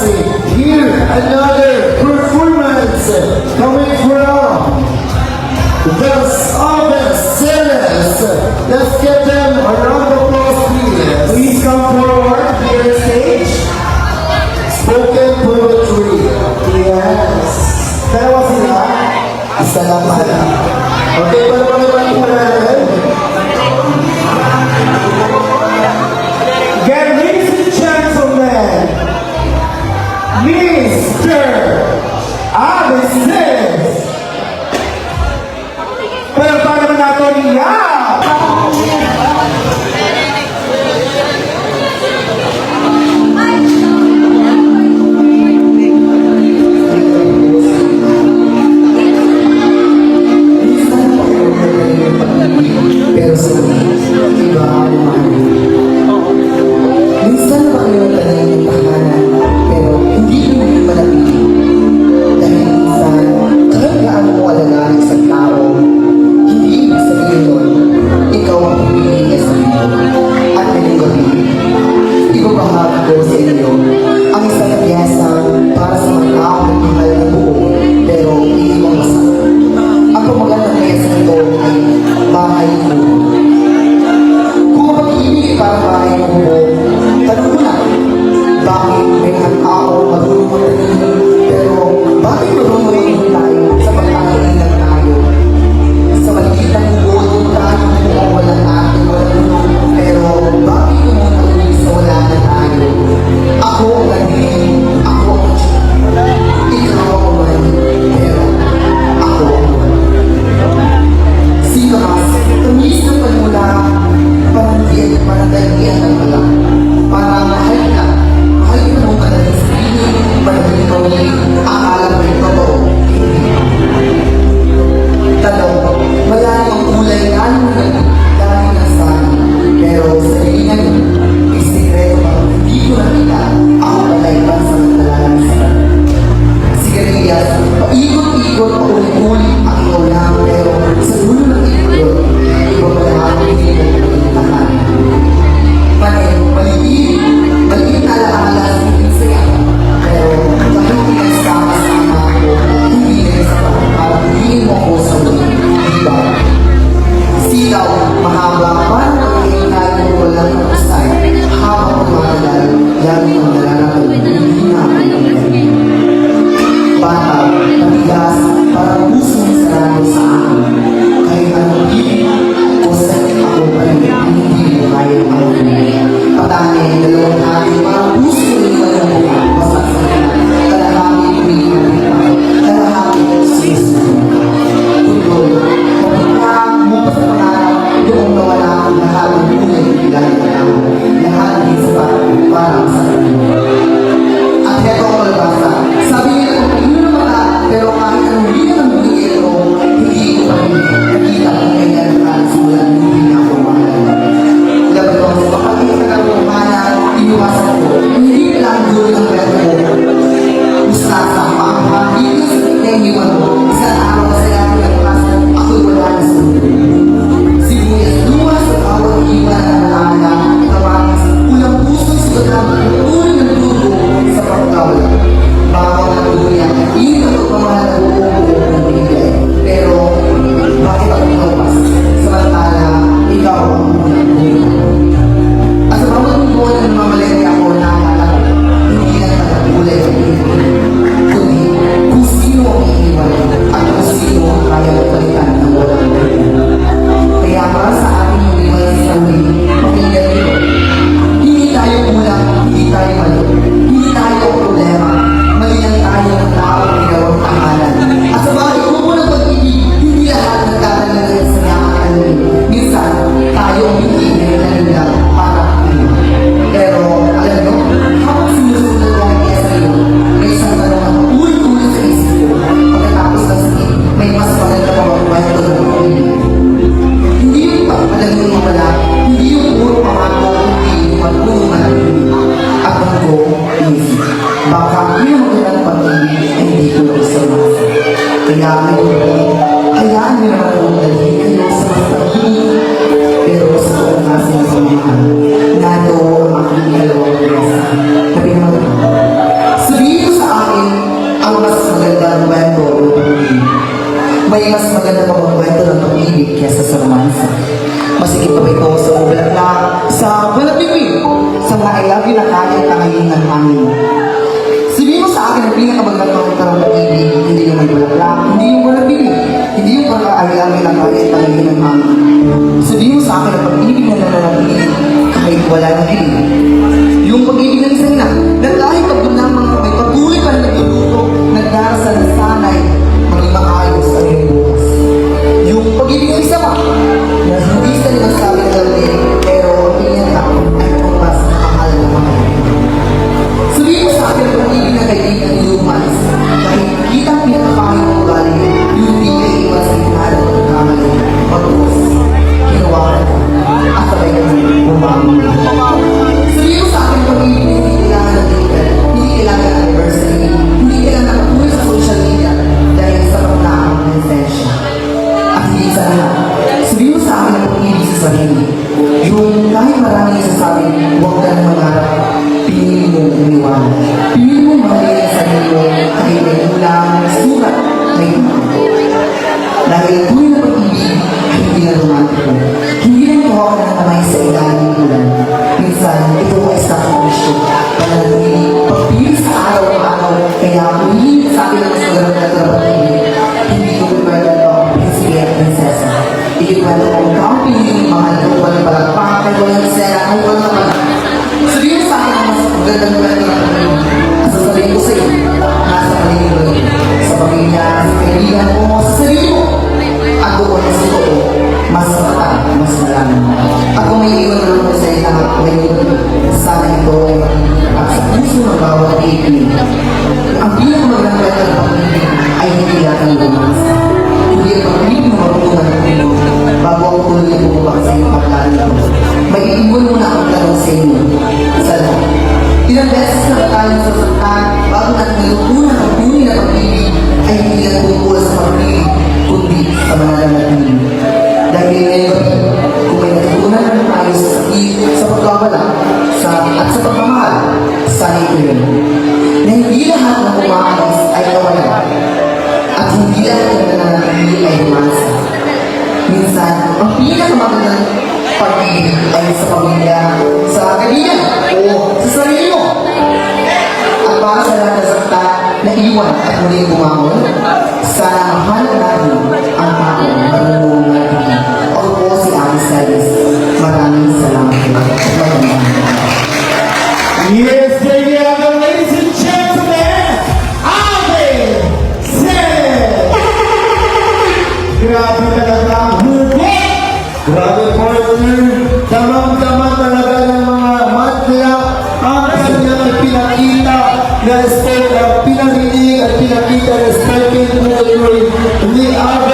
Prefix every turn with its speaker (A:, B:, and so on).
A: Here, another performance coming from the Office Sellers. Let's get them a round of applause, please.
B: Please come forward to your stage.
A: Spoken poetry.
B: Yes. Dalawa sila.
A: Isa lang pala. Okay, pala po natin.
B: Again, ladies and gentlemen, Mr. Abisis. Pero paano naman natin niya?
C: love you na kahit tangayin ng hangin. Sabihin mo sa akin ang pinakamagandang ng pag-ibig, hindi yung magbulaklak, hindi yung walang bibig, hindi yung pagkakaayami na kahit tangayin ng hangin. Sabihin mo sa akin ang pag-ibig na nananatili kahit wala na bibig. Yung pag-ibig ng isang ina, na kahit pagod lamang may patuloy pa na nagluluto, nagdarasal na sanay, maging maayos ang iyong bukas. Yung pag-ibig ng isa pa, na hindi sa limang sabi ng gabi, pero ang pinaka ay pumas na mahal na mahal. Sabihin mo sa akin ang pag-ibig na kaibigan ng humans, kahit kita ang pinakapahay ng ugali, yung hindi ka iwas sa inalo ng kamali, pagpus, kinawakan, at sabay ka bumamang. Sabihin mo sa akin ang pag-ibig na hindi kailangan ng digital, hindi kailangan ng anniversary, hindi kailangan ng patuloy sa social media, dahil sa paglaang ng sensya. At hindi sa lahat, sabihin mo sa akin ang pag-ibig sa sarili, yung kahit maraming nasasabi, huwag ka na mangarap, pinili mo umiwan. Pinili mo mahalin ang sarili mo kahit may ulang, sugat, may ito. Dahil tuloy na pag-ibig ay hindi na romantiko. Hindi na ito ako na kamay sa ilalim ng ulan. Minsan, ito ay sakripisyo. Pananatili, pagpili sa araw-araw, kaya pumili sa akin ang mas magandang na pag-ibig. Hindi ko pwede ito ang prinsipe at prinsesa. Ikikwento ko kung ang pinili mahal ko walang palagpak, ay walang sera, ay walang pala. Sabihin mo sa akin ang mas magandang kwento ng pag-ibig. At sasabihin ko sa iyo, nasa paligid mo rin. Sa pamilya, sa kaibigan mo, sa sarili mo. At doon mas totoo, mas matatag, mas malalim. At kung may iwan na naman sa iyo lahat ngayon, sana ito ay at sa puso ng bawat kaibigan. Ang pinakamagandang kwento ng pag-ibig ay hindi natin lumasa. Hindi ang pag-ibig na marunungan ng mundo. Bago ako tuloy na bumabak sa iyong paglalaro, may iiwan mo na akong tanong sa inyo. Sa lahat. Ilang beses na ba tayong sasaktan bago natin nalutunan ang tunay na pag-ibig ay hindi lang tungkol sa pag-ibig, kundi sa mananatili. Dahil ngayon, kung may natutunan naman tayo sa sakit, sa pagkawala, at sa pagmamahal, sana ito yun. Na hindi lahat ng umaalis ay nawala. At hindi lahat ng nananatili ay umasa. Minsan, ang pinakamagandang pag-ibig ay sa pamilya, sa kaibigan, o sa sarili mo. At para sa lahat na sakta, naiwan at muling bumangon, sana mahalin natin ang tao na marunong natin. Ako po si Alice Salis. Maraming salamat po. Magandang.
B: Yes, ladies and gentlemen, Alvin Salis! Grabe talaga ang hubog!
A: Grabe partner, tamang-tama talaga ng mga matla ang kanyang pinakita na respect, pinarinig at pinakita respect ni Alvin